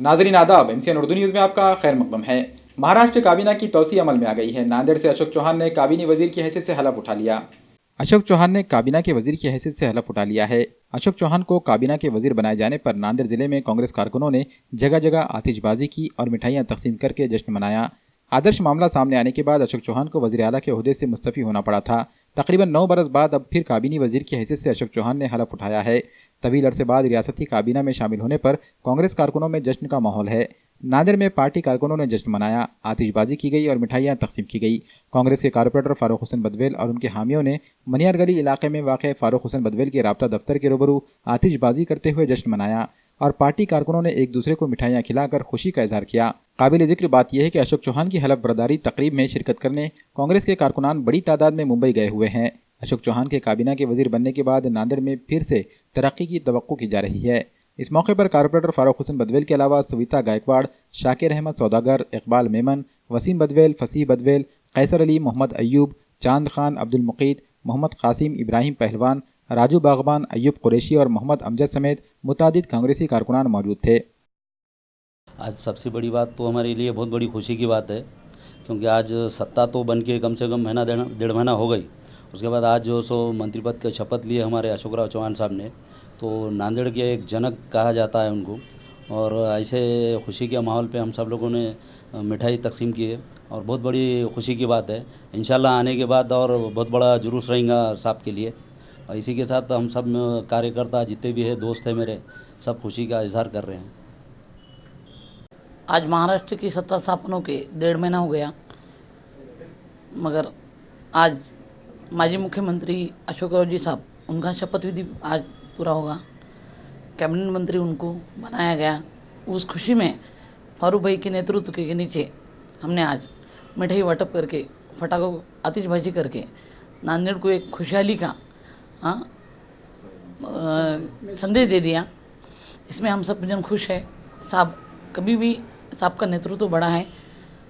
नाजरीन आदाब, MCN Urdu news में आपका खैर मकदम है। महाराष्ट्र काबीना की तौसी अमल में आ गई है। नांदेड़ से अशोक चौहान ने काबीनी वजीर की हैसियत से हलफ उठा लिया। अशोक चौहान ने काबीना के वजीर की हैसियत से हलफ उठा लिया है। अशोक चौहान को काबीना के वजीर बनाए जाने पर नांदेड़ जिले में कांग्रेस कारकुनों ने जगह जगह आतिशबाजी की और मिठाइयां तकसीम करके जश्न मनाया। आदर्श मामला सामने आने के बाद अशोक चौहान को वजीर आला के ओहदे से मुस्तफ़ी होना पड़ा था। तकरीबन 9 बरस बाद अब फिर काबीनी वजीर की हैसियत से अशोक चौहान ने हलफ उठाया है। तवील अरसे बाद रियासती काबीना में शामिल होने पर कांग्रेस कारकुनों में जश्न का माहौल है। नांदेड़ में पार्टी कारकुनों ने जश्न मनाया, आतिशबाजी की गई और मिठाइयां तकसीम की गई। कांग्रेस के कारपोरेटर फारूक हुसैन बदवेल और उनके हामियों ने मनियार गली इलाके में वाक़ फारूक हुसैन बदवेल के राब्ता दफ्तर के रूबरू आतिशबाजी करते हुए जश्न मनाया और पार्टी कारकुनों ने एक दूसरे को मिठाइयां खिलाकर खुशी का इजहार किया। काबिल जिक्र बात यह है कि अशोक चौहान की हलफ बर्दारी तकरीब में शिरकत करने कांग्रेस के कारकुनान बड़ी तादाद में मुंबई गए हुए हैं। अशोक चौहान के काबीना के वजीर बनने के बाद नांदेड़ में फिर से तरक्की की तवक्को की जा रही है। इस मौके पर कारपोरेटर फारूक हुसैन बदवेल के अलावा सविता गायकवाड़, शाकिर अहमद सौदागर, इकबाल मेमन, वसीम बदवेल, फसीह बदवेल, कैसर अली, मोहम्मद अयूब, चांद खान, अब्दुल मुकीत, मोहम्मद कासिम, इब्राहिम पहलवान, राजू बागबान, अयूब कुरैशी और मोहम्मद अमजद समेत मुतादिद कांग्रेसी कारकुनान मौजूद थे। आज सबसे बड़ी बात तो हमारे लिए बहुत बड़ी खुशी की बात है, क्योंकि आज सत्ता तो बन के कम से कम महीना डेढ़ महीना हो गई। उसके बाद आज जो सो मंत्री पद के शपथ लिए हमारे अशोकराव चौहान साहब ने, तो नांदेड़ के एक जनक कहा जाता है उनको। और ऐसे खुशी के माहौल पे हम सब लोगों ने मिठाई तकसीम की है और बहुत बड़ी खुशी की बात है। इंशाल्लाह आने के बाद और बहुत बड़ा जुलूस रहेगा साहब के लिए। और इसी के साथ हम सब कार्यकर्ता जितने भी है, दोस्त हैं मेरे, सब खुशी का इजहार कर रहे हैं। आज महाराष्ट्र की सत्ता स्थापना के 1.5 महीना हो गया, मगर आज माजी मुख्यमंत्री अशोकराव जी साहब, उनका शपथ विधि आज पूरा होगा। कैबिनेट मंत्री उनको बनाया गया। उस खुशी में फारूक भाई के नेतृत्व के नीचे हमने आज मिठाई वाटप करके, फटाखों आतिशबाजी करके नांदेड़ को एक खुशहाली का संदेश दे दिया। इसमें हम सब जन खुश है। साहब कभी भी साहब का नेतृत्व बड़ा है।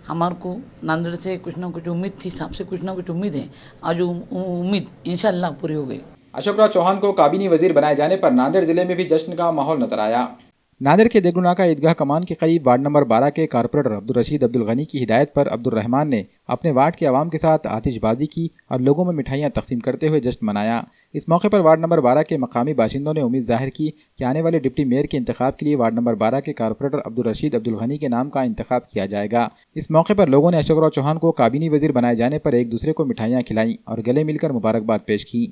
हमारे को नांदेड़ से कुछ ना कुछ उम्मीद थी, साहब से कुछ ना कुछ उम्मीद है। आज उम्मीद इंशाल्लाह पूरी हो गई। अशोकराव चौहान को काबीनी वजीर बनाए जाने पर नांदेड़ जिले में भी जश्न का माहौल नजर आया। नांदेड़ के देगलुनाका ईदगाह कमान के करीब वार्ड नंबर 12 के कारपोरेटर अब्दुल रशीद अब्दुल गनी की हिदायत पर अब्दुल रहमान ने अपने वार्ड के आवाम के साथ आतिशबाजी की और लोगों में मिठाइयां तकसीम करते हुए जश्न मनाया। इस मौके पर वार्ड नंबर 12 के मकामी बाशिंदों ने उम्मीद जाहिर की कि आने वाले डिप्टी मेयर के इंतखाब के लिए वार्ड नंबर 12 के कारपोरेटर अब्दुल रशीद अब्दुल गनी के नाम का इंतखाब किया जाएगा। इस मौके पर लोगों ने अशोकराव चौहान को काबीनी वजीर बनाए जाने पर एक दूसरे को मिठाइयां खिलाई और गले मिलकर मुबारकबाद पेश की।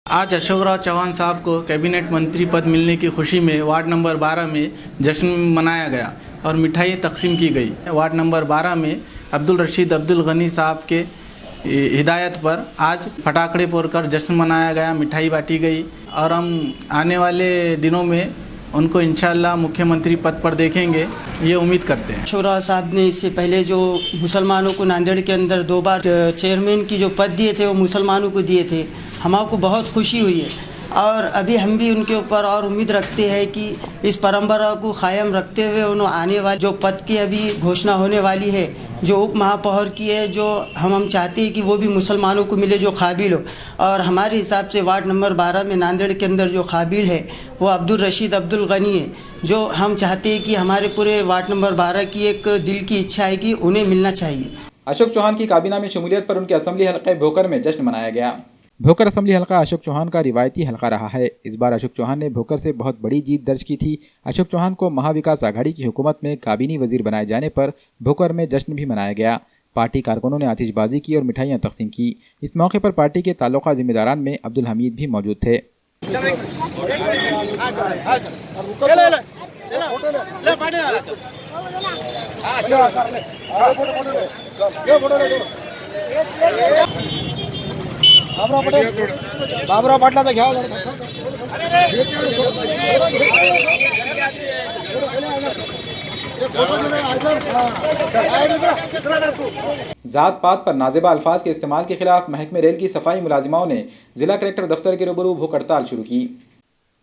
आज अशोकराव चौहान साहब को कैबिनेट मंत्री पद मिलने की खुशी में वार्ड नंबर 12 में जश्न मनाया गया और मिठाई तकसीम की गई। वार्ड नंबर 12 में अब्दुल रशीद अब्दुल गनी साहब के हिदायत पर आज फटाखड़े फोड़कर जश्न मनाया गया, मिठाई बांटी गई और हम आने वाले दिनों में उनको इंशाल्लाह मुख्यमंत्री पद पर देखेंगे, ये उम्मीद करते हैं। अशोकराव साहब ने इससे पहले जो मुसलमानों को नांदेड़ के अंदर 2 बार चेयरमैन की जो पद दिए थे वो मुसलमानों को दिए थे। हमको बहुत खुशी हुई है और अभी हम भी उनके ऊपर और उम्मीद रखते हैं कि इस परंपरा को कायम रखते हुए उन्होंने आने वाले जो पद की अभी घोषणा होने वाली है, जो उप महापौर की है, जो हम चाहते हैं कि वो भी मुसलमानों को मिले जो काबिल हो। और हमारे हिसाब से वार्ड नंबर 12 में नांदेड़ के अंदर जो काबिल है वो अब्दुल रशीद अब्दुल गनी है, जो हम चाहते हैं कि हमारे पूरे वार्ड नंबर 12 की एक दिल की इच्छा है कि उन्हें मिलना चाहिए। अशोक चौहान की काबीना में शमूलियत पर उनके असम्बली हल्के भोकर में जश्न मनाया गया। भोकर असम्बली हल्का अशोक चौहान का रिवायती हल्का रहा है। इस बार अशोक चौहान ने भोकर से बहुत बड़ी जीत दर्ज की थी। अशोक चौहान को महाविकास आघाड़ी की हुकूमत में काबीनी वजीर बनाए जाने पर भोकर में जश्न भी मनाया गया। पार्टी कारकुनों ने आतिशबाजी की और मिठाइयां तकसीम की। इस मौके पर पार्टी के ताल्लुका जिम्मेदारान में अब्दुल हमीद भी मौजूद थे। बाबराव पाटलाचा घ्या। जात पात पर नाजेबा अल्फाज के इस्तेमाल के खिलाफ महकमे रेल की सफाई मुलाजिमाओं ने जिला कलेक्टर दफ्तर के रूबरू भूख हड़ताल शुरू की।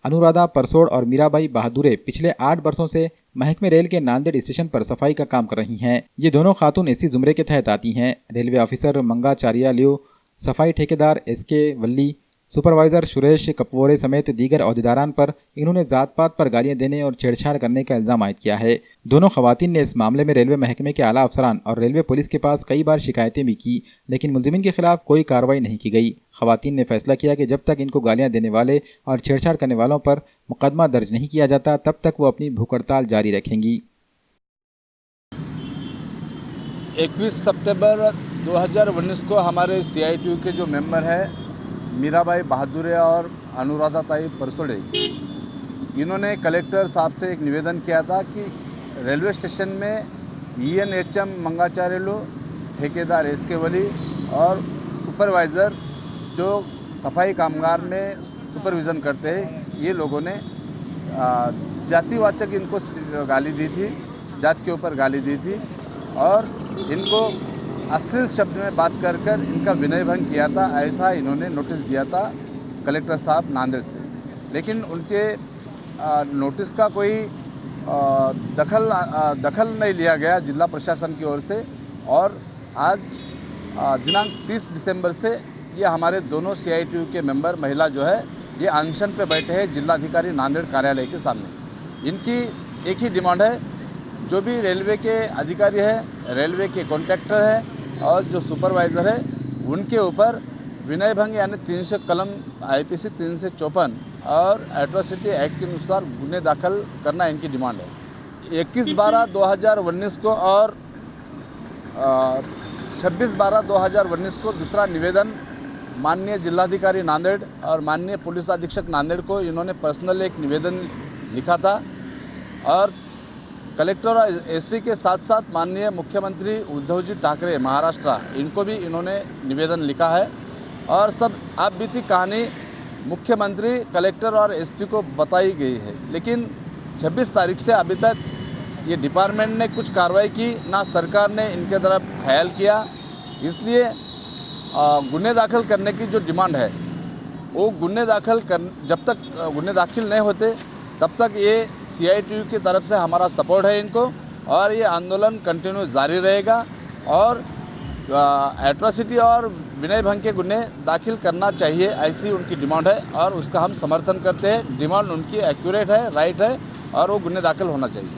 अनुराधा परसोड़ और मीराबाई बहादुरे पिछले 8 वर्षों से महकमे रेल के नांदेड़ स्टेशन पर सफाई का काम कर रही हैं। ये दोनों खातून इसी जुमरे के तहत आती हैं। रेलवे ऑफिसर मंगाचारिया लियो, सफाई ठेकेदार SK वल्ली, सुपरवाइजर सुरेश कपवोरे समेत दीगर अहदेदारान पर इन्होंने जात पात पर गालियां देने और छेड़छाड़ करने का इल्जाम आयद किया है। दोनों खवातीन ने इस मामले में रेलवे महकमे के आला अफसरान और रेलवे पुलिस के पास कई बार शिकायतें भी की, लेकिन मुलजिमिन के खिलाफ कोई कार्रवाई नहीं की गई। खवातीन ने फैसला किया कि जब तक इनको गालियां देने वाले और छेड़छाड़ करने वालों पर मुकदमा दर्ज नहीं किया जाता तब तक वो अपनी भूख हड़ताल जारी रखेंगी। 21 सितंबर 2019 को हमारे CITU के जो मेंबर हैं मीराबाई बहादुरे और अनुराधा ताई परसोड़े, इन्होंने कलेक्टर साहब से एक निवेदन किया था कि रेलवे स्टेशन में ENHM मंगाचार्यलू, ठेकेदार SK वली और सुपरवाइज़र जो सफाई कामगार में सुपरविज़न करते हैं, ये लोगों ने जातिवाचक इनको गाली दी थी, जात के ऊपर गाली दी थी और इनको अश्लील शब्द में बात कर इनका विनय भंग किया था। ऐसा इन्होंने नोटिस दिया था कलेक्टर साहब नांदेड़ से, लेकिन उनके नोटिस का कोई दखल नहीं लिया गया जिला प्रशासन की ओर से। और आज दिनांक 30 दिसंबर से ये हमारे दोनों CITU के मेंबर महिला जो है ये अनशन पे बैठे हैं जिलाधिकारी नांदेड़ कार्यालय के सामने। इनकी एक ही डिमांड है, जो भी रेलवे के अधिकारी है, रेलवे के कॉन्ट्रैक्टर है और जो सुपरवाइज़र है, उनके ऊपर विनय भंग यानी 300 कलम IPC 354 और एट्रोसिटी एक्ट के अनुसार गुन्हे दाखिल करना इनकी डिमांड है। 21/12/2019 को और 26/12/2019 को दूसरा निवेदन माननीय जिलाधिकारी नांदेड़ और माननीय पुलिस अधीक्षक नांदेड़ को इन्होंने पर्सनल एक निवेदन लिखा था और कलेक्टर और SP के साथ साथ माननीय मुख्यमंत्री उद्धव जी ठाकरे महाराष्ट्र, इनको भी इन्होंने निवेदन लिखा है। और सब आप बीती कहानी मुख्यमंत्री, कलेक्टर और SP को बताई गई है, लेकिन 26 तारीख से अभी तक ये डिपार्टमेंट ने कुछ कार्रवाई की ना, सरकार ने इनके तरफ ख्याल किया। इसलिए गुन्हे दाखिल करने की जो डिमांड है वो जब तक गुन्हे दाखिल नहीं होते तब तक ये CITU की तरफ से हमारा सपोर्ट है इनको, और ये आंदोलन कंटिन्यू जारी रहेगा और एट्रोसिटी और विनय भंग के गुन्हे दाखिल करना चाहिए, ऐसी उनकी डिमांड है और उसका हम समर्थन करते हैं। डिमांड उनकी एक्यूरेट है, राइट है और वो गुन्हे दाखिल होना चाहिए।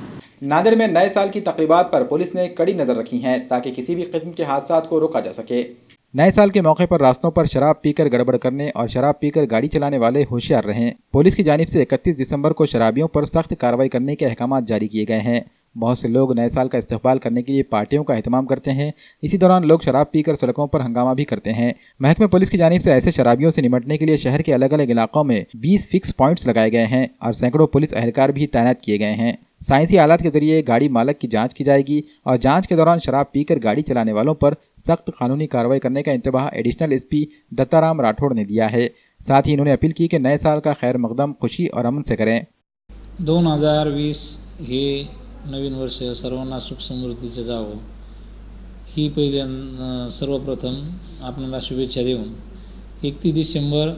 नांदेड़ में नए साल की तकरीबात पर पुलिस ने कड़ी नजर रखी है ताकि किसी भी किस्म के हादसात को रोका जा सके। नए साल के मौके पर रास्तों पर शराब पीकर गड़बड़ करने और शराब पीकर गाड़ी चलाने वाले होशियार रहें। पुलिस की जानिब से 31 दिसंबर को शराबियों पर सख्त कार्रवाई करने के अहकाम जारी किए गए हैं। बहुत से लोग नए साल का इस्तकबाल करने के लिए पार्टियों का एहतमाम करते हैं। इसी दौरान लोग शराब पीकर सड़कों पर हंगामा भी करते हैं। महकमे पुलिस की जानिब से ऐसे शराबियों से निपटने के लिए शहर के अलग अलग इलाकों में 20 फिक्स पॉइंट्स लगाए गए हैं और सैकड़ों पुलिस एहलकार भी तैनात किए गए हैं। साइंसी आलात के जरिए गाड़ी मालक की जांच की जाएगी और जांच के दौरान शराब पीकर गाड़ी चलाने वालों पर सख्त कानूनी कार्रवाई करने का इंतबाह एडिशनल SP दत्ताराम राठौड़ ने दिया है। साथ ही इन्होंने अपील की कि नए साल का खैर मकदम खुशी और अमन से करें। 2020 हे नवीन वर्ष सर्वांना सुख समृद्धीचं जावं ही सर्वप्रथम आपल्याला शुभेच्छा देऊन 31 डिसेंबर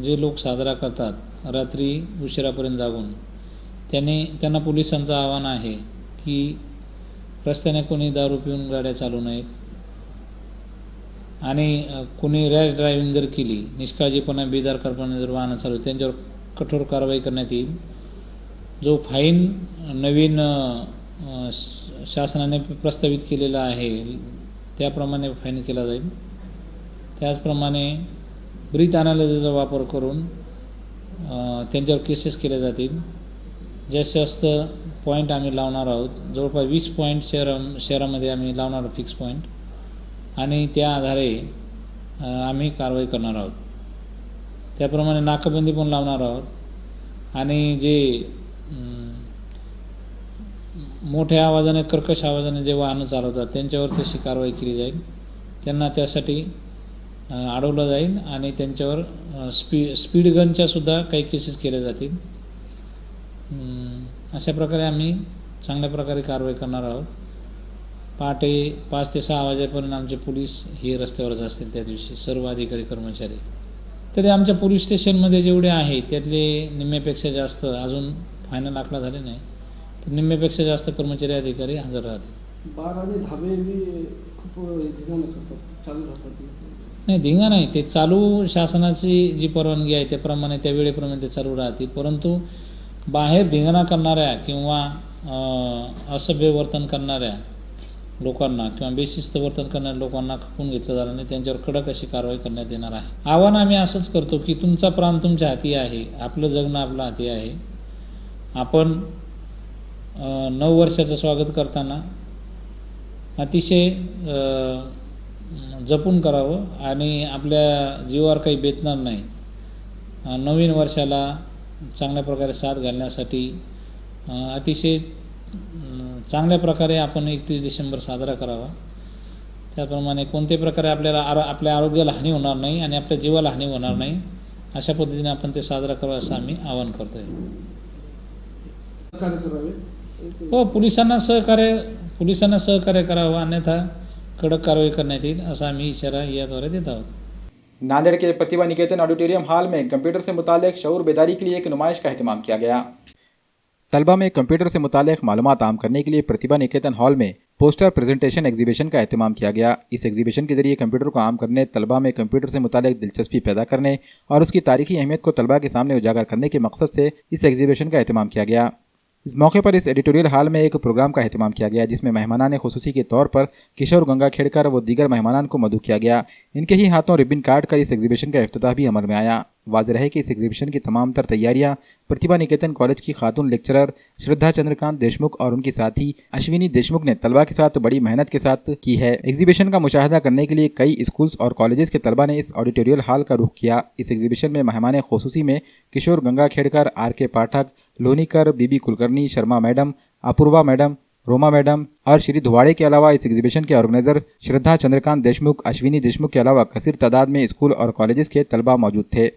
जे लोक साजरा करतात रात्री उशिरापर्यंत जागून, त्यांना पोलिसांचं आव्हान आहे की रस्त्याने कोणी दारू पिऊन गाड्या चालवू नयेत आणि कोणी रॅश ड्रायव्हिंग जर केली, निष्काळजीपणा बेदरकारपणे जर वाहनं चालवली त्यांच्यावर कठोर कारवाई करण्यात येईल। जो फाईन नवीन शासनाने प्रस्तावित केलेला आहे त्याप्रमाणे फाईन केला जाईल। त्याचप्रमाणे ब्रीथ ॲनालिसिसचा वापर करून त्यांच्यावर केसेस केल्या जातील। जास्त पॉईंट आम्ही लावणार आहोत, जवळपास 20 पॉईंट शहरामध्ये आम्ही लावणार आहोत फिक्स पॉईंट आणि त्या आधारे आम्ही कारवाई करणार आहोत। त्याप्रमाणे नाकाबंदी पण लावणार आहोत आणि जे मोठ्या आवाजाने कर्कश आवाजाने जे वाहनं चालवतात त्यांच्यावर तशी कारवाई केली जाईल। त्यांना त्यासाठी अडवलं जाईल आणि त्यांच्यावर स्पीड गनच्या सुद्धा काही केसेस केल्या जातील। अशा प्रकारे आम्ही चांगल्या प्रकारे कारवाई करणार आहोत. पहाटे 5 ते 6 वाजेपर्यंत आमचे पोलीस हे रस्त्यावरच असतील त्या दिवशी, सर्व अधिकारी कर्मचारी. तरी आमच्या पोलीस स्टेशनमध्ये जेवढे आहे त्यातले निम्म्यापेक्षा जास्त, अजून फायनल आकडा झाले नाही, तर निम्म्यापेक्षा जास्त कर्मचारी अधिकारी हजर राहतील. बार आणि धाबे बी खूप धिंगाणा करतात, चालू राहतात. नाही, धिंगा नाही, ते चालू शासनाची जी परवानगी आहे त्याप्रमाणे त्या वेळेप्रमाणे ते चालू राहतील. परंतु बाहेर धिंगाणा करणाऱ्या किंवा असभ्य वर्तन करणाऱ्या लोकांना किंवा बेशिस्त वर्तन करणाऱ्या लोकांना खपून घेतलं जाणार नाही, त्यांच्यावर कडक अशी कारवाई करण्यात येणार आहे. आव्हान आम्ही असंच करतो की तुमचा प्राण तुमच्या हाती आहे, आपलं जगणं आपल्या हाती आहे. आपण 9 वर्षाचं स्वागत करताना अतिशय जपून करावं आणि आपल्या जीवावर काही बेतणार नाही. नवीन वर्षाला चांगल्या प्रकारे साथ घालण्यासाठी अतिशय चांगल्या प्रकारे आपण 31 डिसेंबर साजरा करावा. त्याप्रमाणे कोणत्याही प्रकारे आपल्या आरोग्याला हानी होणार नाही आणि आपल्या जीवाला हानी होणार नाही अशा पद्धतीने आपण ते साजरा करावं असं आम्ही आवाहन करतोय. हो, पोलिसांना सहकार्य करावं, अन्यथा कडक कारवाई करण्यात येईल असा आम्ही इशारा याद्वारे देत आहोत. नांदेड़ के प्रतिभा निकेतन ऑडिटोरियम हॉल में कंप्यूटर से मुतालिक शऊर बेदारी के लिए एक नुमाइश का एहतमाम किया गया. तलबा में कंप्यूटर से मुतालिक मालूमात आम करने के लिए प्रतिभा निकेतन हॉल में पोस्टर प्रेजेंटेशन एग्जीबिशन का एहतमाम किया गया. इस एग्जीबिशन के जरिए कंप्यूटर को आम करने, तलबा में कंप्यूटर से मुतालिक दिलचस्पी पैदा करने और उसकी तारीखी अहमियत को तलबा के सामने उजागर करने के मकसद से इस एग्जीबिशन का एहतमाम किया गया. इस मौके पर इस एडिटोरियल हॉल में एक प्रोग्राम का एहतमाम किया गया जिसमें मेहमानान खुसूसी के तौर पर किशोर गंगा खेड़कर व दीगर मेहमानान को मदऊ किया गया. इनके ही हाथों रिबन काट कर इस एग्जीबिशन का इफ्तिताह भी अमल में आया. वाज़ेह है कि इस एग्जीबिशन की तमाम तर तैयारियां प्रतिभा निकेतन कॉलेज की खातून लेक्चरर श्रद्धा चंद्रकांत देशमुख और उनकी साथी अश्विनी देशमुख ने तलबा के साथ बड़ी मेहनत के साथ की है. एग्जीबिशन का मुशाहदा करने के लिए कई स्कूल्स और कॉलेजेस के तलबा ने इस ऑडिटोरियल हॉल का रुख किया. इस एग्जीबिशन में मेहमान खुसूसी में Kishor Ganga Khedkar, RK Pathak, Lonikar, BB Kulkarni, Sharma madam, Apurva madam, Roma madam और श्री धुवाड़े के अलावा इस एग्जीबिशन के ऑर्गेनाइजर श्रद्धा चंद्रकांत देशमुख, अश्विनी देशमुख के अलावा कसीर तादाद में स्कूल और कॉलेजेस के तलबा मौजूद थे.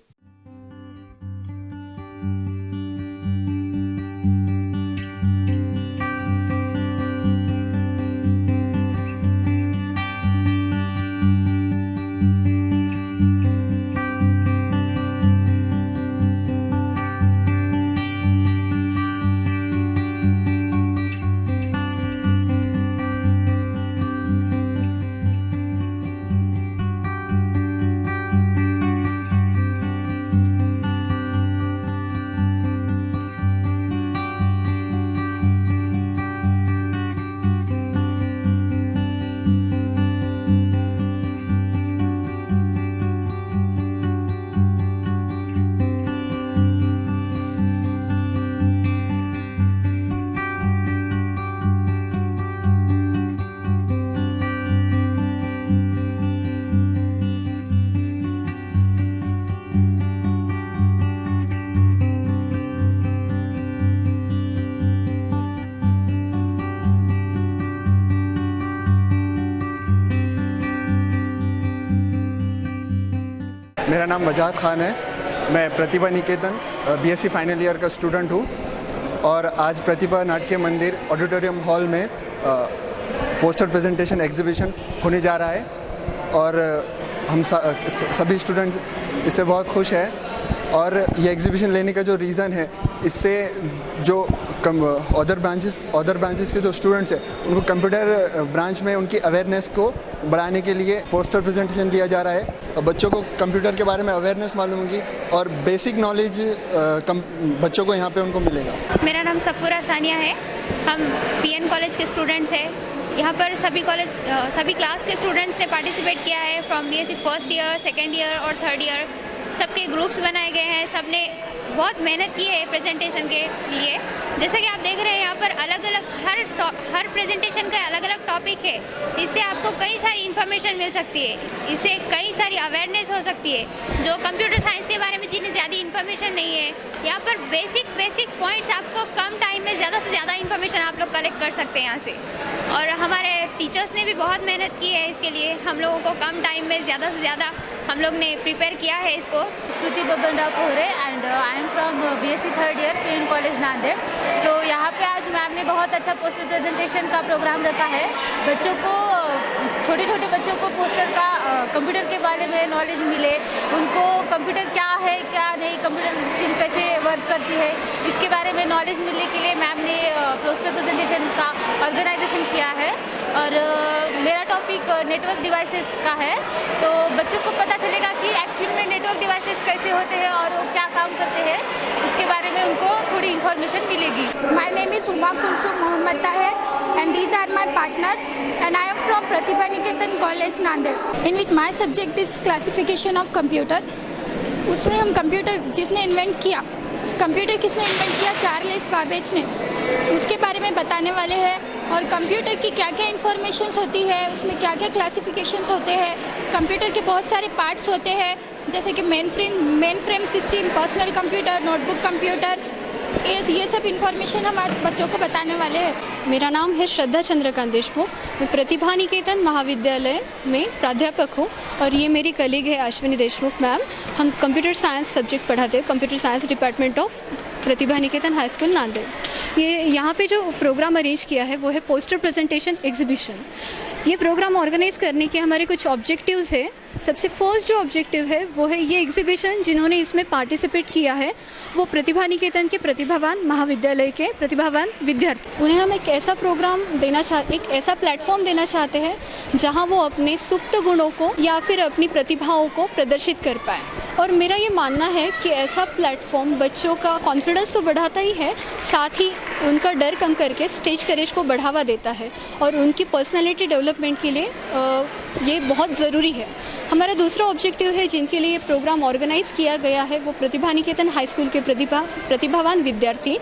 मेरा नाम वजाहत ख़ान है. मैं Pratibha Niketan BSc final year का स्टूडेंट हूँ और आज प्रतिभा नाट्य मंदिर ऑडिटोरियम हॉल में पोस्टर प्रेजेंटेशन एग्जीबिशन होने जा रहा है और हम सभी स्टूडेंट्स इससे बहुत खुश हैं. और ये एग्जीबिशन लेने का जो रीज़न है, इससे जो अदर ब्रांचेस के जो स्टूडेंट्स हैं उनको कंप्यूटर ब्रांच में उनकी अवेयरनेस को बढ़ाने के लिए पोस्टर प्रेजेंटेशन लिया जा रहा है. और बच्चों को कंप्यूटर के बारे में अवेयरनेस मालूम होगी और बेसिक नॉलेज बच्चों को यहाँ पे उनको मिलेगा. मेरा नाम सफूरा सानिया है. हम PN कॉलेज के स्टूडेंट्स हैं. यहाँ पर सभी क्लास के स्टूडेंट्स ने पार्टिसिपेट किया है. From BSc first year, second year और थर्ड ईयर सबके ग्रुप्स बनाए गए हैं. सब ने बहुत मेहनत की है प्रेजेंटेशन के लिए. जैसा कि आप देख रहे हैं यहाँ पर अलग अलग हर प्रेजेंटेशन का अलग अलग टॉपिक है. इससे आपको कई सारी इन्फॉर्मेशन मिल सकती है, इससे कई सारी अवेयरनेस हो सकती है. जो कंप्यूटर साइंस के बारे में जिन्हें ज़्यादा इन्फॉर्मेशन नहीं है, यहाँ पर बेसिक पॉइंट्स आपको कम टाइम में ज़्यादा से ज़्यादा इन्फॉर्मेशन आप लोग कलेक्ट कर सकते हैं यहाँ से. और हमारे टीचर्स ने भी बहुत मेहनत की है इसके लिए। हम लोगों को कम टाइम में ज़्यादा से ज़्यादा हम लोग ने प्रिपेयर किया है इसको। Shruti Babanrao Pohare and I am from BSc third year PN college Nanded. तो यहाँ पे आज मैम ने बहुत अच्छा पोस्टर प्रेजेंटेशन का प्रोग्राम रखा है। बच्चों को, छोटे छोटे बच्चों को पोस्टर का कंप्यूटर के बारे में नॉलेज मिले, उनको कंप्यूटर क्या है क्या नहीं, कंप्यूटर सिस्टम कैसे वर्क करती है, इसके बारे में नॉलेज मिलने के लिए मैम ने पोस्टर प्रेजेंटेशन का ऑर्गेनाइजेशन किया है। और मेरा टॉपिक नेटवर्क डिवाइसेस का है। तो बच्चों को पता चलेगा कि एक्चुअल में नेटवर्क डिवाइसेस कैसे होते हैं और वो क्या काम करते हैं, उसके बारे में उनको थोड़ी इन्फॉर्मेशन मिलेगी। My name is Uma Kulsum Mohammad Tahir and these are my partners and I am from Pratibha Niketan college Nanded, in which my subject is classification of computer. उसमें हम कंप्यूटर जिसने इन्वेंट किया, कंप्यूटर किसने इन्वेंट किया, चार्ल्स बाबेज ने, उसके बारे में बताने वाले हैं। और कंप्यूटर की क्या क्या इन्फॉर्मेशंस होती है, उसमें क्या क्या क्लासिफिकेशंस होते हैं। कंप्यूटर के बहुत सारे पार्ट्स होते हैं, जैसे कि main frame system, personal computer, notebook computer, ये सब इन्फॉर्मेशन हम आज बच्चों को बताने वाले हैं। मेरा नाम है श्रद्धा चंद्रकांत देशमुख। मैं प्रतिभा निकेतन महाविद्यालय में प्राध्यापक हूँ और ये मेरी कलीग है अश्विनी देशमुख मैम। हम कंप्यूटर साइंस सब्जेक्ट पढ़ाते हैं, computer science department of Pratibha Niketan high school Nanded. ये यहाँ पे जो प्रोग्राम अरेंज किया है वो है पोस्टर प्रेजेंटेशन एग्जीबिशन। ये प्रोग्राम ऑर्गेनाइज करने के हमारे कुछ ऑब्जेक्टिव्स है। सबसे फर्स्ट जो ऑब्जेक्टिव है वो है ये एग्जीबिशन, जिन्होंने इसमें पार्टिसिपेट किया है वो प्रतिभा निकेतन के प्रतिभावान महाविद्यालय के प्रतिभावान विद्यार्थी। उन्हें हम एक ऐसा प्रोग्राम देना एक ऐसा प्लेटफॉर्म देना चाहते हैं जहाँ वो अपने सुप्त गुणों को या फिर अपनी प्रतिभाओं को प्रदर्शित कर पाए। और मेरा ये मानना है कि ऐसा प्लेटफॉर्म बच्चों का कॉन्फिडेंस तो बढ़ाता ही है, साथ ही उनका डर कम करके स्टेज करेज को बढ़ावा देता है और उनकी पर्सनैलिटी डेवलपमेंट के लिए ये बहुत ज़रूरी है। हमारा दूसरा ऑब्जेक्टिव है जिनके लिए प्रोग्राम ऑर्गेनाइज किया गया है वो प्रतिभा निकेतन हाई स्कूल के प्रतिभावान विद्यार्थी।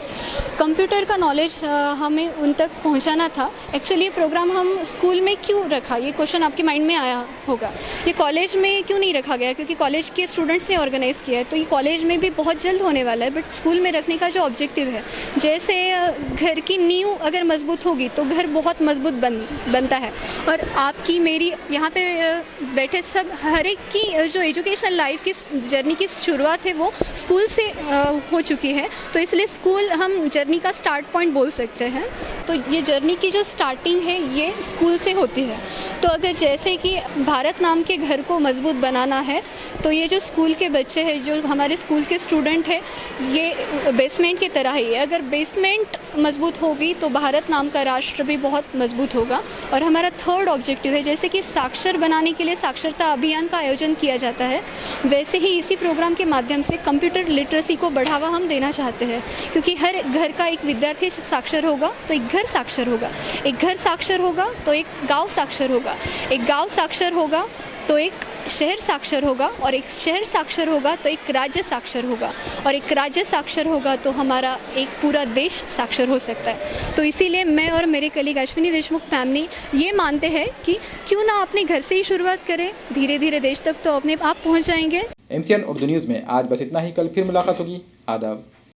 कंप्यूटर का नॉलेज हमें उन तक पहुंचाना था। एक्चुअली ये प्रोग्राम हम स्कूल में क्यों रखा, ये क्वेश्चन आपके माइंड में आया होगा। ये कॉलेज में क्यों नहीं रखा गया, क्योंकि कॉलेज के स्टूडेंट्स ने ऑर्गेनाइज़ किया है, तो ये कॉलेज में भी बहुत जल्द होने वाला है। बट स्कूल में रखने का जो ऑब्जेक्टिव है, जैसे घर की नींव अगर मजबूत होगी तो घर बहुत मजबूत बनता है। और आपकी मेरी यहाँ पे बैठे सब हर एक की जो एजुकेशन लाइफ की जर्नी की शुरुआत है वो स्कूल से हो चुकी है। तो इसलिए स्कूल हम जर्नी का स्टार्ट पॉइंट बोल सकते हैं। तो ये जर्नी की जो स्टार्टिंग है ये स्कूल से होती है। तो अगर जैसे कि भारत नाम के घर को मजबूत बनाना है तो ये जो स्कूल के बच्चे हैं, जो हमारे स्कूल के स्टूडेंट हैं, ये बेसमेंट की तरह ही है। अगर बेसमेंट मजबूत होगी तो भारत नाम का राष्ट्र भी बहुत मजबूत होगा। और हमारा थर्ड ऑब्जेक्टिव है, जैसे कि साक्षर बनाने के लिए साक्षरता अभियान का आयोजन किया जाता है, वैसे ही इसी प्रोग्राम के माध्यम से कंप्यूटर लिटरेसी को बढ़ावा हम देना चाहते हैं। क्योंकि हर घर का एक विद्यार्थी साक्षर होगा तो एक घर साक्षर होगा, एक घर साक्षर होगा तो एक गांव साक्षर होगा, एक गांव साक्षर होगा तो एक शहर साक्षर होगा, और एक शहर साक्षर होगा तो एक राज्य साक्षर होगा, और एक राज्य साक्षर होगा तो हमारा एक पूरा देश साक्षर हो सकता है। तो इसीलिए मैं और मेरे कलीग अश्विनी देशमुख मैम ने ये मानते हैं कि क्यों ना अपने घर से ही शुरुआत करें, धीरे धीरे देश तक तो अपने आप पहुंच जाएंगे। MCN उर्दू न्यूज़ में आज बस इतना ही। कल फिर मुलाकात होगी। आदाब।